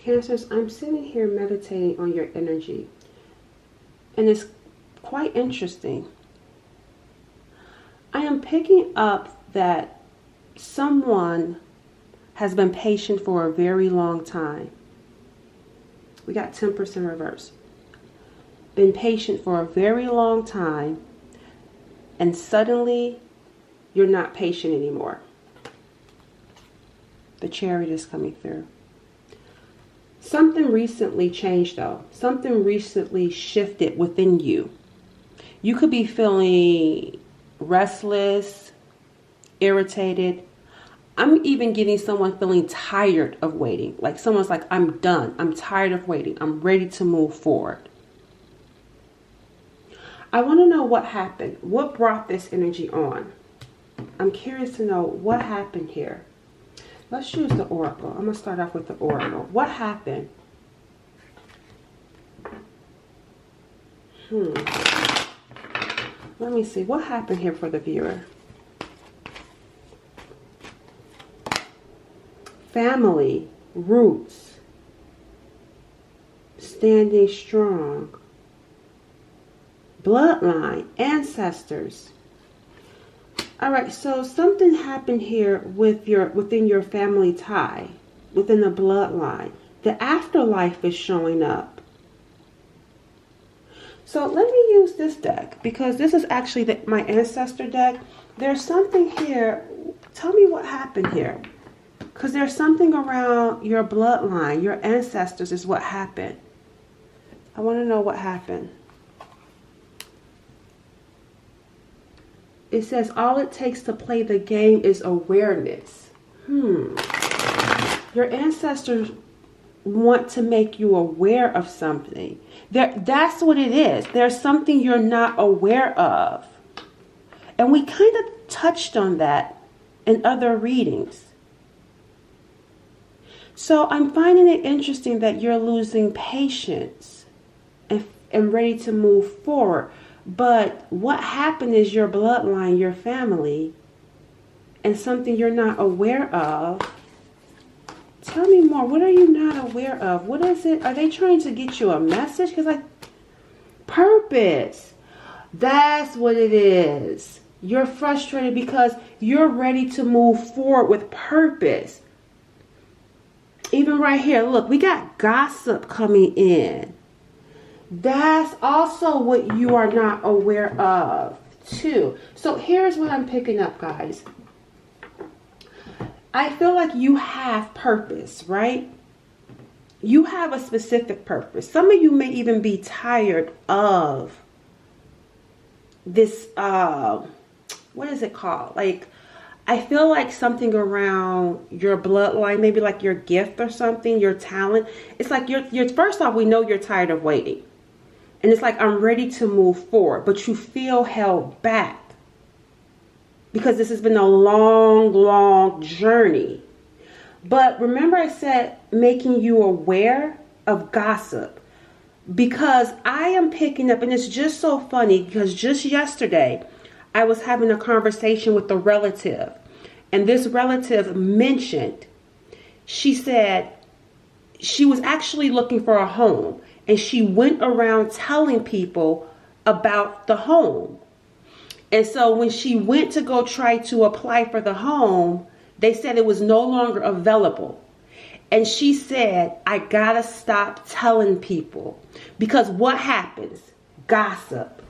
Cancers, I'm sitting here meditating on your energy. And it's quite interesting. I am picking up that someone has been patient for a very long time. We got 10% reverse. Been patient for a very long time, and suddenly you're not patient anymore. The Chariot is coming through. Something recently changed though. Something recently shifted within you. You could be feeling restless, irritated. I'm even getting someone feeling tired of waiting. Like someone's like, I'm done. I'm tired of waiting. I'm ready to move forward. I want to know what happened. What brought this energy on? I'm curious to know what happened here. Let's use the Oracle. I'm going to start off with the Oracle. What happened? Let me see. What happened here for the viewer? Family, roots, standing strong, bloodline, ancestors. All right, so something happened here with within your family tie, within the bloodline. The afterlife is showing up. So let me use this deck because this is actually my ancestor deck. There's something here. Tell me what happened here. Because there's something around your bloodline, your ancestors is what happened. I want to know what happened. It says all it takes to play the game is awareness. Your ancestors want to make you aware of something. That's what it is. There's something you're not aware of. And we kind of touched on that in other readings. So I'm finding it interesting that you're losing patience and ready to move forward. But what happened is your bloodline, your family, and something you're not aware of. Tell me more. What are you not aware of? What is it? Are they trying to get you a message? Because like, purpose. That's what it is. You're frustrated because you're ready to move forward with purpose. Even right here, look, we got gossip coming in. That's also what you are not aware of, too. So here's what I'm picking up, guys. I feel like you have purpose, right? You have a specific purpose. Some of you may even be tired of this, what is it called? Like, I feel like something around your bloodline, maybe like your gift or something, your talent. It's like you're first off, we know you're tired of waiting. And it's like, I'm ready to move forward, but you feel held back because this has been a long, long journey. But remember I said making you aware of gossip, because I am picking up, and it's just so funny because just yesterday I was having a conversation with a relative, and this relative mentioned, she said she was actually looking for a home. And she went around telling people about the home. And so when she went to go try to apply for the home, they said it was no longer available. And she said, I gotta stop telling people. Because what happens? Gossip.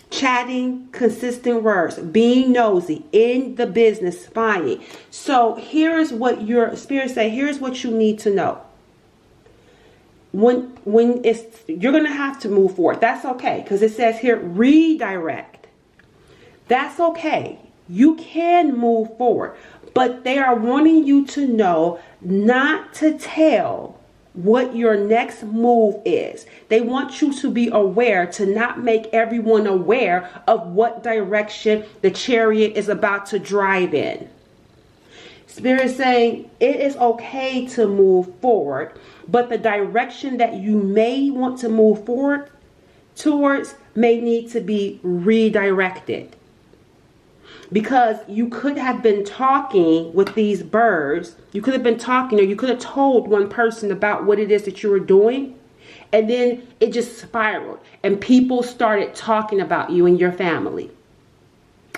Chatting, consistent words, being nosy, in the business, spying. So here's what your spirit say. Here's what you need to know. When you're going to have to move forward. That's okay. Because it says here, redirect. That's okay. You can move forward. But they are wanting you to know not to tell what your next move is. They want you to be aware, to not make everyone aware of what direction the chariot is about to drive in. Spirit is saying it is okay to move forward, but the direction that you may want to move forward towards may need to be redirected. because you could have been talking with these birds. You could have been talking, or you could have told one person about what it is that you were doing, and then it just spiraled and people started talking about you and your family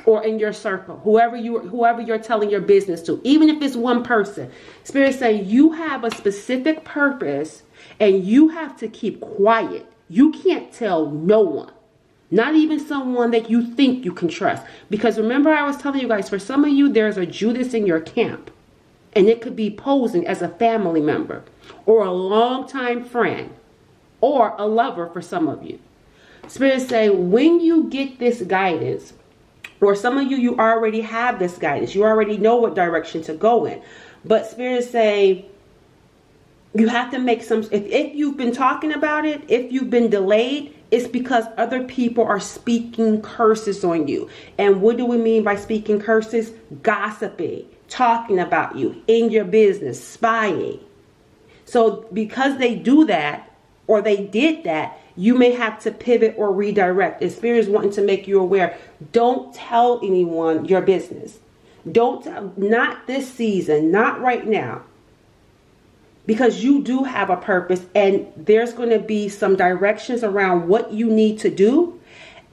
or in your circle, whoever you're telling your business to. Even if it's one person, Spirit saying you have a specific purpose and you have to keep quiet. You can't tell no one. Not even someone that you think you can trust. Because remember, I was telling you guys, for some of you, there's a Judas in your camp. And it could be posing as a family member or a longtime friend or a lover for some of you. Spirit say, when you get this guidance, or some of you already have this guidance. You already know what direction to go in. But Spirit say, you have to make some, if you've been talking about it, if you've been delayed, it's because other people are speaking curses on you. And what do we mean by speaking curses? Gossiping, talking about you in your business, spying. So because they do that, or they did that, you may have to pivot or redirect. And Spirit is wanting to make you aware. Don't tell anyone your business. Not this season, not right now. Because you do have a purpose, and there's going to be some directions around what you need to do.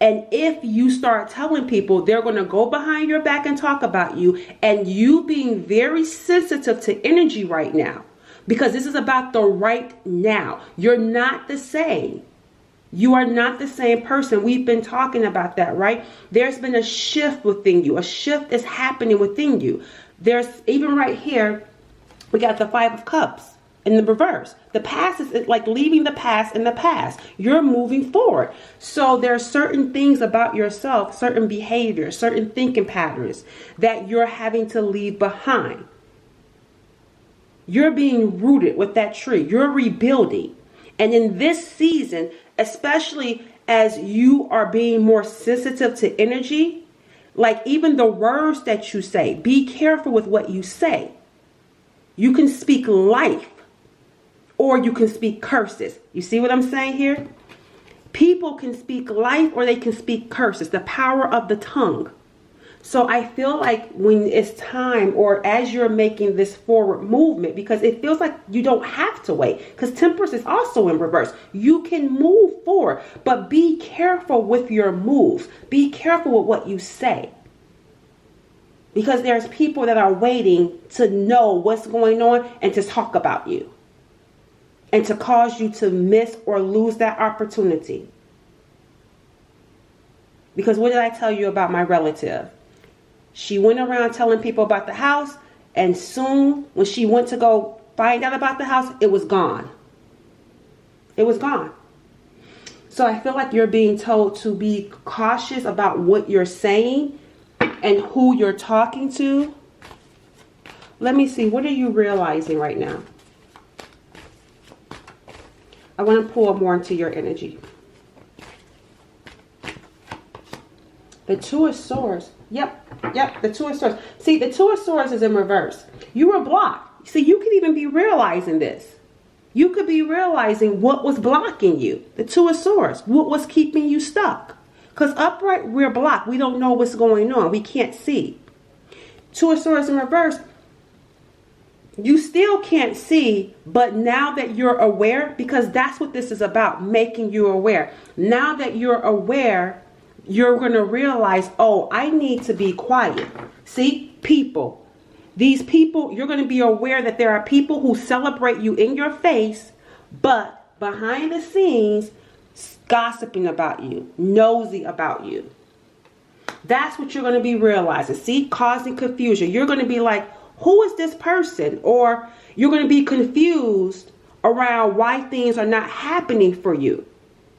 And if you start telling people, they're going to go behind your back and talk about you, and you being very sensitive to energy right now, because this is about the right now. You're not the same. You are not the same person. We've been talking about that, right? There's been a shift within you. A shift is happening within you. There's even right here, we got the 5 of Cups. In the reverse, the past is like leaving the past in the past. You're moving forward. So there are certain things about yourself, certain behaviors, certain thinking patterns that you're having to leave behind. You're being rooted with that tree. You're rebuilding. And in this season, especially as you are being more sensitive to energy, like even the words that you say, be careful with what you say. You can speak life. Or you can speak curses. You see what I'm saying here? People can speak life or they can speak curses. The power of the tongue. So I feel like when it's time, or as you're making this forward movement, because it feels like you don't have to wait. Because Temperance is also in reverse. You can move forward. But be careful with your moves. Be careful with what you say. Because there's people that are waiting to know what's going on and to talk about you. And to cause you to miss or lose that opportunity. Because what did I tell you about my relative? She went around telling people about the house, and soon when she went to go find out about the house, it was gone. It was gone. So I feel like you're being told to be cautious about what you're saying and who you're talking to. Let me see, what are you realizing right now? I want to pull more into your energy. The 2 of Swords. Yep, the 2 of Swords. See, the 2 of Swords is in reverse. You were blocked. See, you could even be realizing this. You could be realizing what was blocking you. The 2 of Swords. What was keeping you stuck. Because upright, we're blocked. We don't know what's going on. We can't see. 2 of Swords in reverse. You still can't see, but now that you're aware, because that's what this is about, making you aware. Now that you're aware, you're going to realize, oh, I need to be quiet. See, people, these people, you're going to be aware that there are people who celebrate you in your face, but behind the scenes, gossiping about you, nosy about you. That's what you're going to be realizing. See, causing confusion. You're going to be like, who is this person? Or you're going to be confused around why things are not happening for you.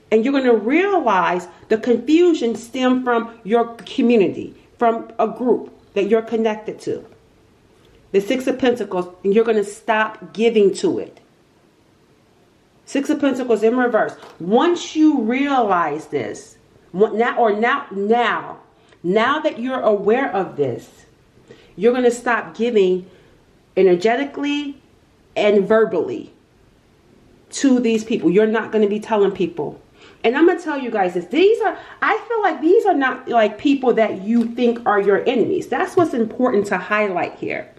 And you're going to realize the confusion stemmed from your community, from a group that you're connected to. The 6 of Pentacles, and you're going to stop giving to it. 6 of Pentacles in reverse. Once you realize this, now that you're aware of this, you're going to stop giving energetically and verbally to these people. You're not going to be telling people. And I'm going to tell you guys this. I feel like these are not like people that you think are your enemies. That's what's important to highlight here.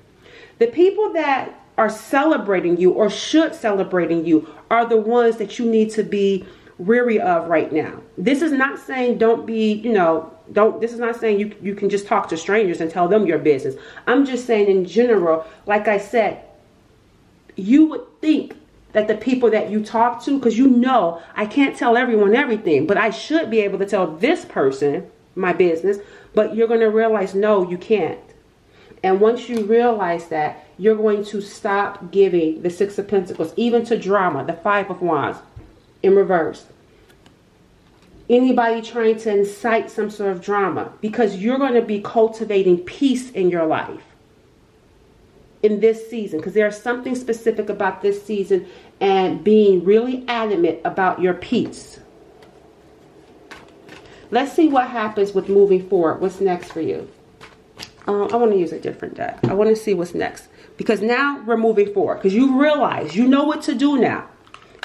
The people that are celebrating you or should celebrating you are the ones that you need to be weary of right now. This is not saying don't be, this is not saying you can just talk to strangers and tell them your business. I'm just saying in general, like I said, you would think that the people that you talk to, because I can't tell everyone everything, but I should be able to tell this person my business, but you're going to realize, no, you can't. And once you realize that, you're going to stop giving the Six of Pentacles, even to drama, the Five of Wands in reverse. Anybody trying to incite some sort of drama, because you're going to be cultivating peace in your life in this season, because there's something specific about this season and being really adamant about your peace. Let's see what happens with moving forward. What's next for you? I want to use a different deck. I want to see what's next, because now we're moving forward, because you realize, you know what to do now.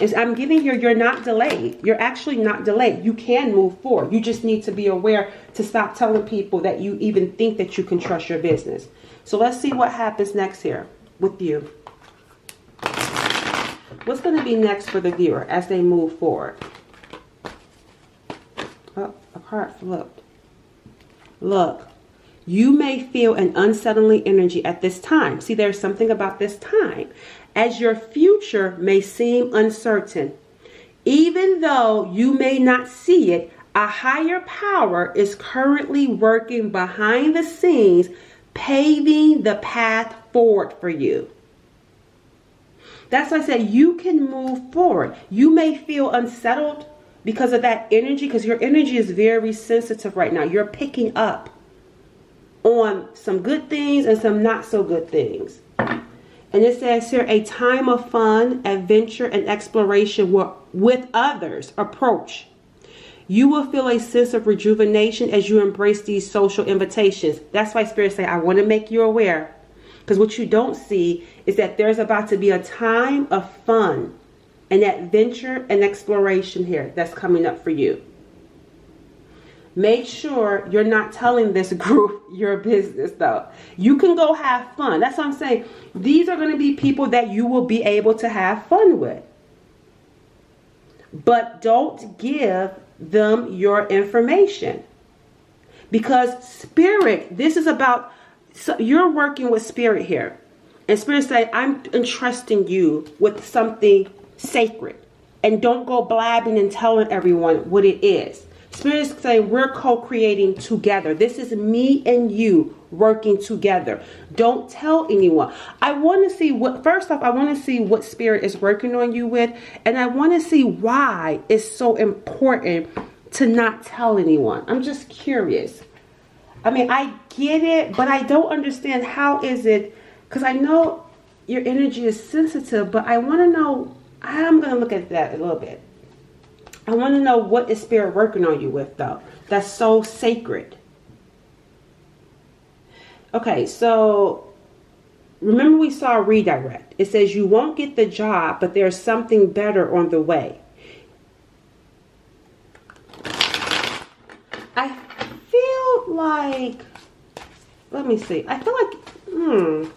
As I'm giving here, you're not delayed. You're actually not delayed. You can move forward. You just need to be aware to stop telling people that you even think that you can trust your business. So let's see what happens next here with you. What's going to be next for the viewer as they move forward? Oh, a card flipped. Look, you may feel an unsettling energy at this time. See, there's something about this time, as your future may seem uncertain. Even though you may not see it, a higher power is currently working behind the scenes, paving the path forward for you. That's why I said you can move forward. You may feel unsettled because of that energy, because your energy is very sensitive right now. You're picking up on some good things and some not so good things. And it says here, a time of fun, adventure, and exploration with others approach. You will feel a sense of rejuvenation as you embrace these social invitations. That's why Spirit say, I want to make you aware. Because what you don't see is that there's about to be a time of fun and adventure and exploration here that's coming up for you. Make sure you're not telling this group your business, though. You can go have fun. That's what I'm saying. These are going to be people that you will be able to have fun with. But don't give them your information. Because Spirit, this is about, so you're working with Spirit here. And Spirit say, I'm entrusting you with something sacred. And don't go blabbing and telling everyone what it is. Spirit is saying we're co-creating together. This is me and you working together. Don't tell anyone. I want to see first off, I want to see what Spirit is working on you with. And I want to see why it's so important to not tell anyone. I'm just curious. I mean, I get it, but I don't understand how is it, because I know your energy is sensitive, but I want to know, I'm going to look at that a little bit. I want to know what is Spirit working on you with, though. That's so sacred. Okay, so remember we saw redirect. It says you won't get the job, but there's something better on the way. I feel like, let me see. I feel like,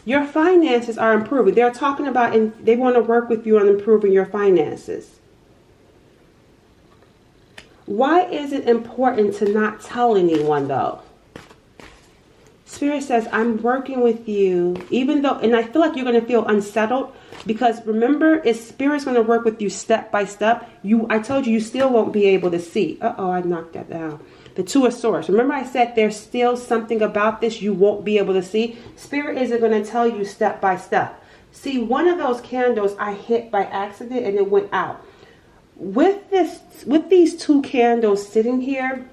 your finances are improving. They're talking about, and they want to work with you on improving your finances. Why is it important to not tell anyone, though? Spirit says, I'm working with you, even though, and I feel like you're going to feel unsettled, because remember, Spirit's going to work with you step by step. I told you still won't be able to see. Uh-oh, I knocked that down. The Two of Swords. Remember I said there's still something about this you won't be able to see. Spirit isn't going to tell you step by step. See, one of those candles I hit by accident and it went out. With these two candles sitting here,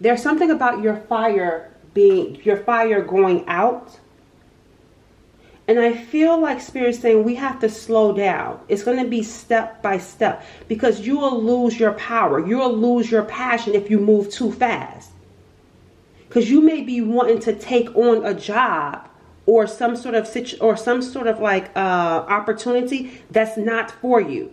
there's something about your fire going out. And I feel like Spirit's saying we have to slow down. It's going to be step by step, because you will lose your power. You will lose your passion if you move too fast. Because you may be wanting to take on a job or some sort of like opportunity that's not for you.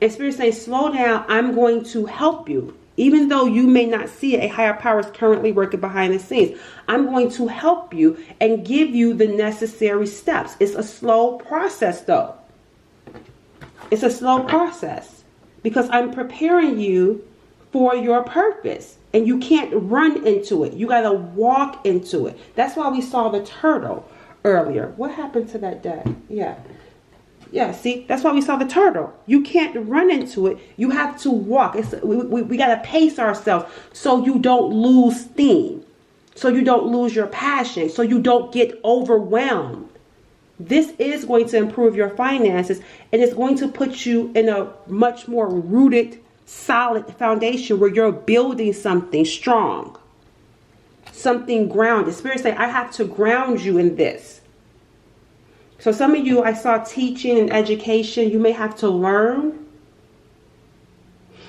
And Spirit saying, slow down. I'm going to help you. Even though you may not see it, a higher power is currently working behind the scenes. I'm going to help you and give you the necessary steps. It's a slow process, though. It's a slow process because I'm preparing you for your purpose. And you can't run into it. You got to walk into it. That's why we saw the turtle earlier. What happened to that deck? Yeah, see, that's why we saw the turtle. You can't run into it. You have to walk. We got to pace ourselves so you don't lose steam, so you don't lose your passion, so you don't get overwhelmed. This is going to improve your finances, and it's going to put you in a much more rooted, solid foundation where you're building something strong, something grounded. Spirit saying, I have to ground you in this. So some of you, I saw teaching and education. You may have to learn.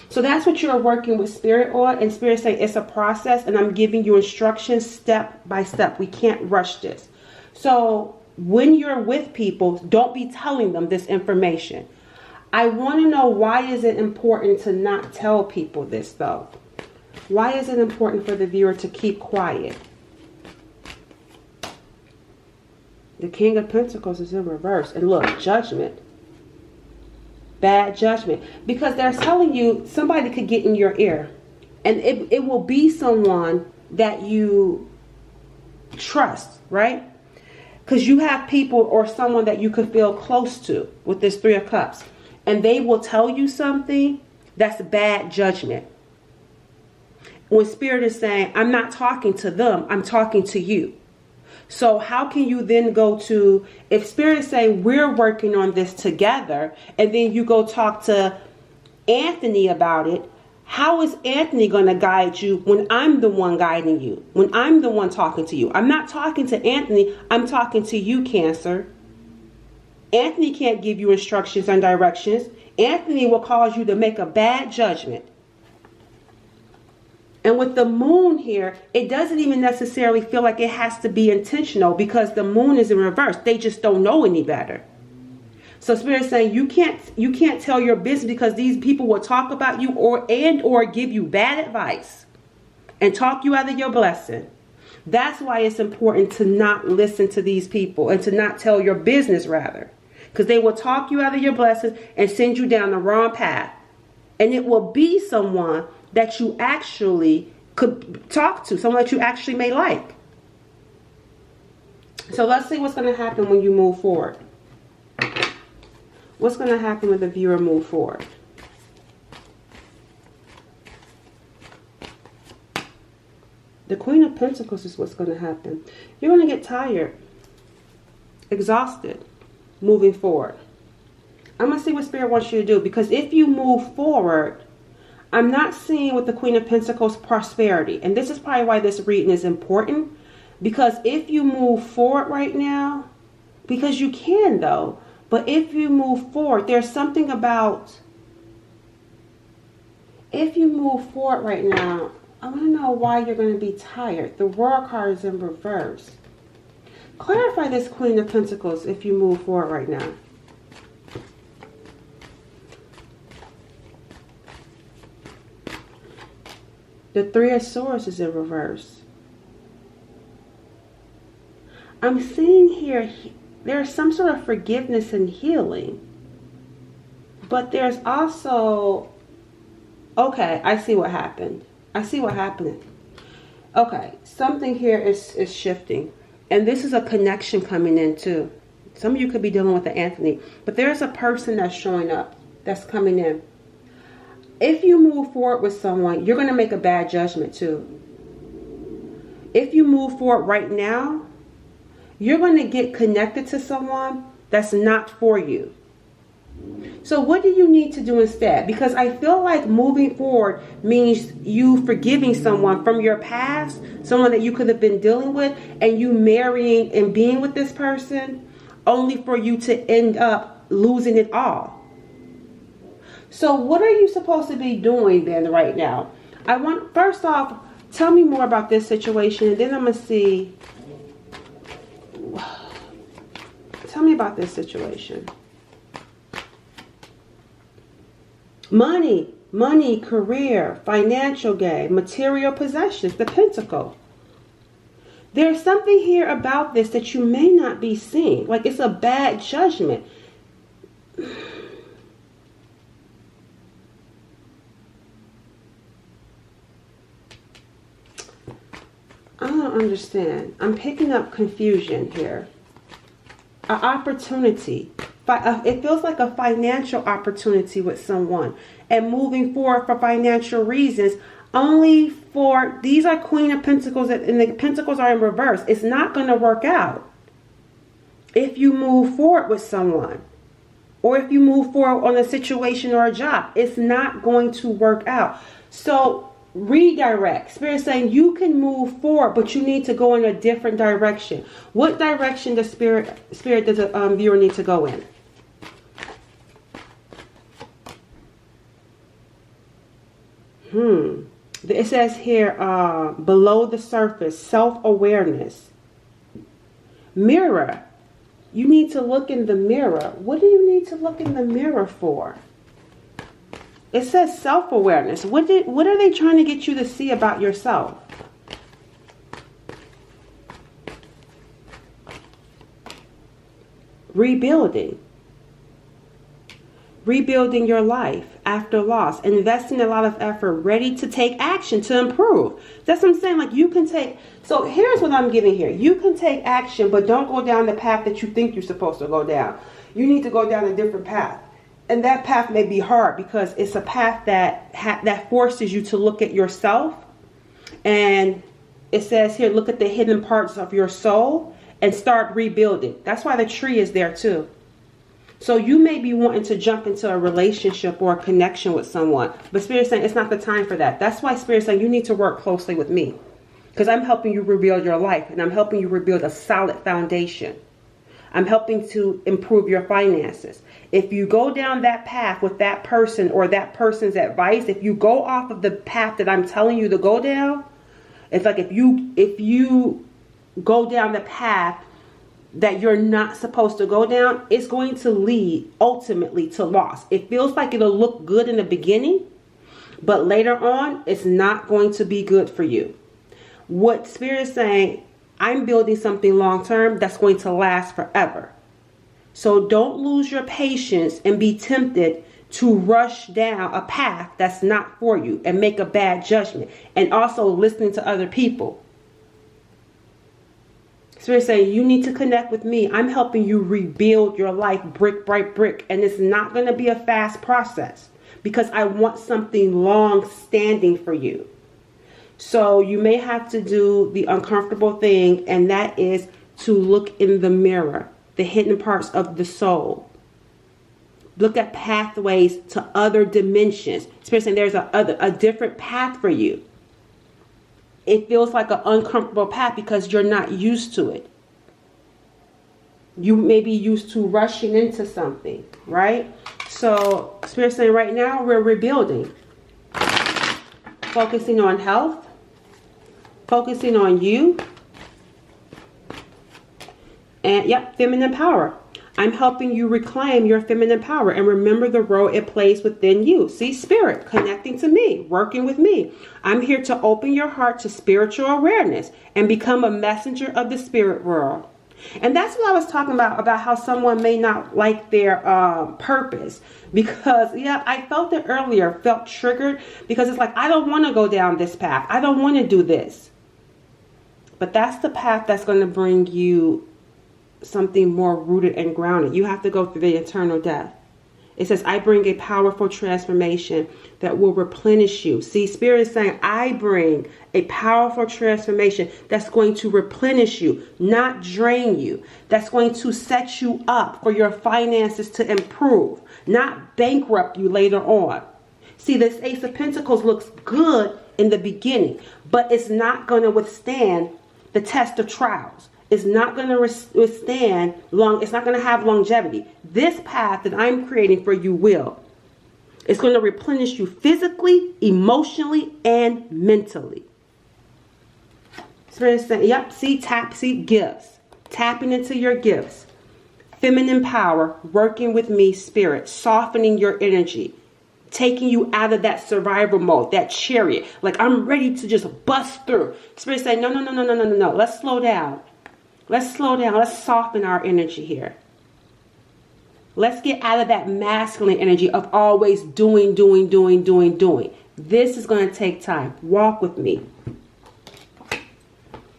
So that's what you're working with Spirit on. And Spirit saying it's a process, and I'm giving you instructions step by step. We can't rush this. So when you're with people, don't be telling them this information. I want to know, why is it important to not tell people this, though? Why is it important for the viewer to keep quiet? The King of Pentacles is in reverse. And look, judgment. Bad judgment. Because they're telling you somebody could get in your ear. And it will be someone that you trust, right? Because you have people or someone that you could feel close to with this Three of Cups. And they will tell you something that's bad judgment. When Spirit is saying, I'm not talking to them, I'm talking to you. So how can you then go to, if Spirit is saying we're working on this together, and then you go talk to Anthony about it, how is Anthony going to guide you when I'm the one guiding you? When I'm the one talking to you? I'm not talking to Anthony, I'm talking to you, Cancer. Anthony can't give you instructions and directions. Anthony will cause you to make a bad judgment. And with the moon here, it doesn't even necessarily feel like it has to be intentional because the moon is in reverse. They just don't know any better. So Spirit is saying you can't tell your business because these people will talk about you or give you bad advice and talk you out of your blessing. That's why it's important to not listen to these people and to not tell your business, rather. Because they will talk you out of your blessings and send you down the wrong path. And it will be someone that you actually could talk to, someone that you actually may like. So let's see what's going to happen when you move forward. What's going to happen when the viewer move forward? The Queen of Pentacles is what's going to happen. You're going to get tired, exhausted, moving forward. I'm going to see what Spirit wants you to do. Because if you move forward, I'm not seeing with the Queen of Pentacles prosperity. And this is probably why this reading is important. Because if you move forward right now, because you can though, but if you move forward, there's something about, if you move forward right now, I want to know why you're going to be tired. The World card is in reverse. Clarify this Queen of Pentacles if you move forward right now. The Three of Swords is in reverse. I'm seeing here, there's some sort of forgiveness and healing. But there's also, okay, I see what happened. I see what happened. Okay, something here is shifting. And this is a connection coming in too. Some of you could be dealing with the Anthony. But there's a person that's showing up, that's coming in. If you move forward with someone, you're going to make a bad judgment too. If you move forward right now, you're going to get connected to someone that's not for you. So what do you need to do instead? Because I feel like moving forward means you forgiving someone from your past, someone that you could have been dealing with, and you marrying and being with this person only for you to end up losing it all. So what are you supposed to be doing then right now? First off, tell me more about this situation, and then I'm going to see. Tell me about this situation. Money, career, financial gain, material possessions, the pentacle. There's something here about this that you may not be seeing. Like it's a bad judgment. I don't understand. I'm picking up confusion here. An opportunity. It feels like a financial opportunity with someone. And moving forward for financial reasons. Only for, these are Queen of Pentacles and the Pentacles are in reverse. It's not going to work out. If you move forward with someone. Or if you move forward on a situation or a job. It's not going to work out. So redirect. Spirit saying you can move forward, but you need to go in a different direction. What direction does Spirit does a viewer need to go in? It says here, below the surface, self-awareness. Mirror. You need to look in the mirror. What do you need to look in the mirror for? It says self-awareness. What are they trying to get you to see about yourself? Rebuilding. Rebuilding your life after loss. Investing a lot of effort. Ready to take action to improve. That's what I'm saying. Like you can take... So here's what I'm getting here. You can take action, but don't go down the path that you think you're supposed to go down. You need to go down a different path. And that path may be hard because it's a path that forces you to look at yourself. And it says here, look at the hidden parts of your soul and start rebuilding. That's why the tree is there too. So you may be wanting to jump into a relationship or a connection with someone. But Spirit's saying it's not the time for that. That's why Spirit's saying you need to work closely with me. Because I'm helping you rebuild your life. And I'm helping you rebuild a solid foundation. I'm helping to improve your finances. If you go down that path with that person or that person's advice, if you go off of the path that I'm telling you to go down, it's like if you go down the path that you're not supposed to go down, it's going to lead ultimately to loss. It feels like it'll look good in the beginning, but later on, it's not going to be good for you. What Spirit is saying, I'm building something long term that's going to last forever. So don't lose your patience and be tempted to rush down a path that's not for you and make a bad judgment. And also listening to other people. Spirit saying you need to connect with me. I'm helping you rebuild your life brick by brick. And it's not going to be a fast process because I want something long standing for you. So you may have to do the uncomfortable thing, and that is to look in the mirror, the hidden parts of the soul. Look at pathways to other dimensions. Spirit saying there's a different path for you. It feels like an uncomfortable path because you're not used to it. You may be used to rushing into something, right? So Spirit saying right now we're rebuilding. Focusing on health. Focusing on you. And yep, feminine power. I'm helping you reclaim your feminine power and remember the role it plays within you. See, Spirit connecting to me, working with me. I'm here to open your heart to spiritual awareness and become a messenger of the spirit world. And that's what I was talking about how someone may not like their purpose. Because, yeah, I felt it earlier, felt triggered. Because it's like, I don't want to go down this path. I don't want to do this. But that's the path that's going to bring you something more rooted and grounded. You have to go through the eternal death. It says, I bring a powerful transformation that will replenish you. See, Spirit is saying, I bring a powerful transformation that's going to replenish you, not drain you. That's going to set you up for your finances to improve, not bankrupt you later on. See, this Ace of Pentacles looks good in the beginning, but it's not going to withstand the test of trials. It's not going to withstand it's not going to have longevity. This path that I'm creating for you will. It's going to replenish you physically, emotionally, and mentally. Spirit is saying, yep, see gifts. Tapping into your gifts. Feminine power, working with me, Spirit, softening your energy. taking you out of that survival mode, that chariot. Like, I'm ready to just bust through. Spirit say, no, no, no, no, no, no, no, no. Let's slow down. Let's slow down. Let's soften our energy here. Let's get out of that masculine energy of always doing. This is going to take time. Walk with me.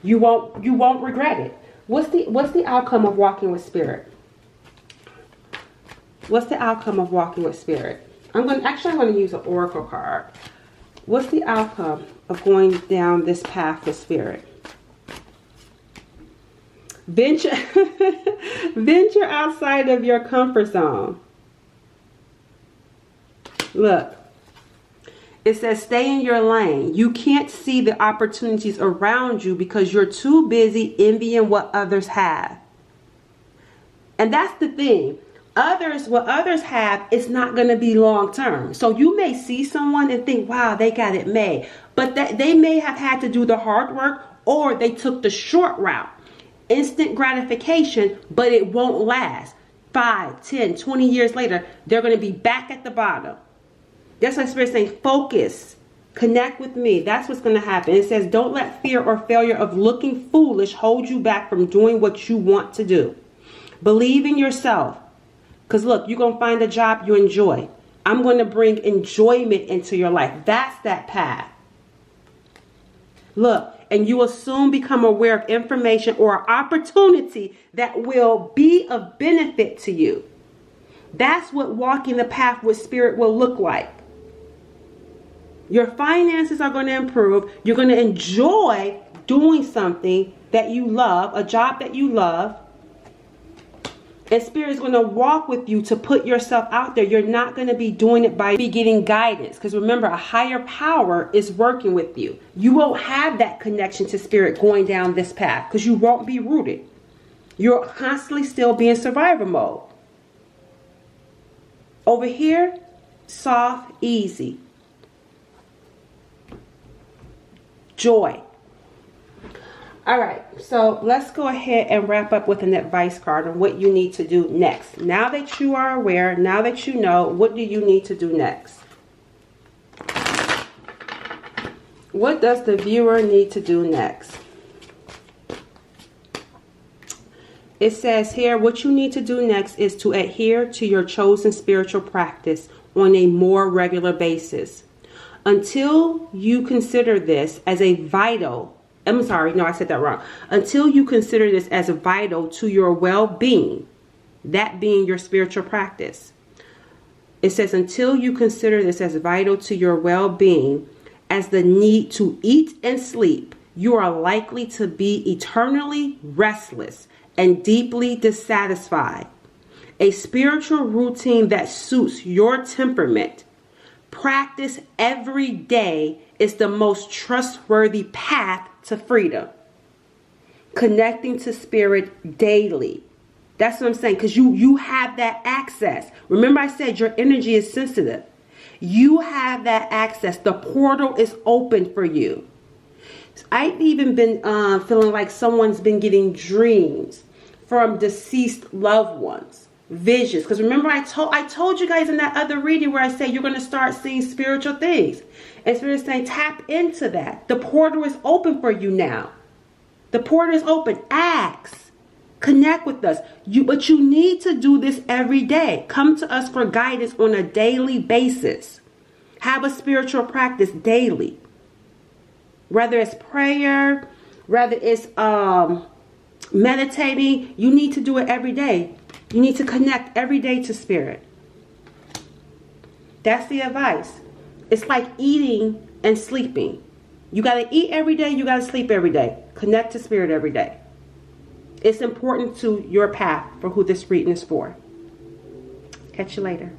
You won't regret it. What's the outcome of walking with Spirit? What's the outcome of walking with Spirit? I'm going to use an oracle card. What's the outcome of going down this path with Spirit? Venture outside of your comfort zone. Look, it says stay in your lane. You can't see the opportunities around you because you're too busy envying what others have. And that's the thing. What others have is not going to be long term. So you may see someone and think, wow, they got it made. But that they may have had to do the hard work, or they took the short route. Instant gratification, but it won't last. 5, 10, 20 years later, they're going to be back at the bottom. That's why Spirit's saying, focus, connect with me. That's what's going to happen. It says, don't let fear or failure of looking foolish hold you back from doing what you want to do. Believe in yourself. Because look, you're going to find a job you enjoy. I'm going to bring enjoyment into your life. That's that path. Look, and you will soon become aware of information or opportunity that will be of benefit to you. That's what walking the path with Spirit will look like. Your finances are going to improve. You're going to enjoy doing something that you love, a job that you love. And Spirit is going to walk with you to put yourself out there. You're not going to be doing it by getting guidance. Because remember, a higher power is working with you. You won't have that connection to Spirit going down this path because you won't be rooted. You'll constantly still be in survival mode. Over here, soft, easy. Joy. All right, so let's go ahead and wrap up with an advice card on what you need to do next. Now that you are aware, now that you know, what do you need to do next? What does the viewer need to do next? It says here, what you need to do next is to adhere to your chosen spiritual practice on a more regular basis. Until you consider this as a vital, I said that wrong. Until you consider this as vital to your well-being, that being your spiritual practice. It says, until you consider this as vital to your well-being as the need to eat and sleep, you are likely to be eternally restless and deeply dissatisfied. A spiritual routine that suits your temperament, practice every day, is the most trustworthy path to freedom. Connecting to Spirit daily. That's what I'm saying, because you have that access. Remember I said your energy is sensitive. You have that access. The portal is open for you. I've even been feeling like someone's been getting dreams from deceased loved ones. Visions. Because remember I told you guys in that other reading where I said you're going to start seeing spiritual things. And Spirit is saying tap into that. The portal is open for you now. The portal is open. Ask. Connect with us. But you need to do this every day. Come to us for guidance on a daily basis. Have a spiritual practice daily. Whether it's prayer, whether it's meditating, you need to do it every day. You need to connect every day to Spirit. That's the advice. It's like eating and sleeping. You got to eat every day. You got to sleep every day. Connect to Spirit every day. It's important to your path for who this reading is for. Catch you later.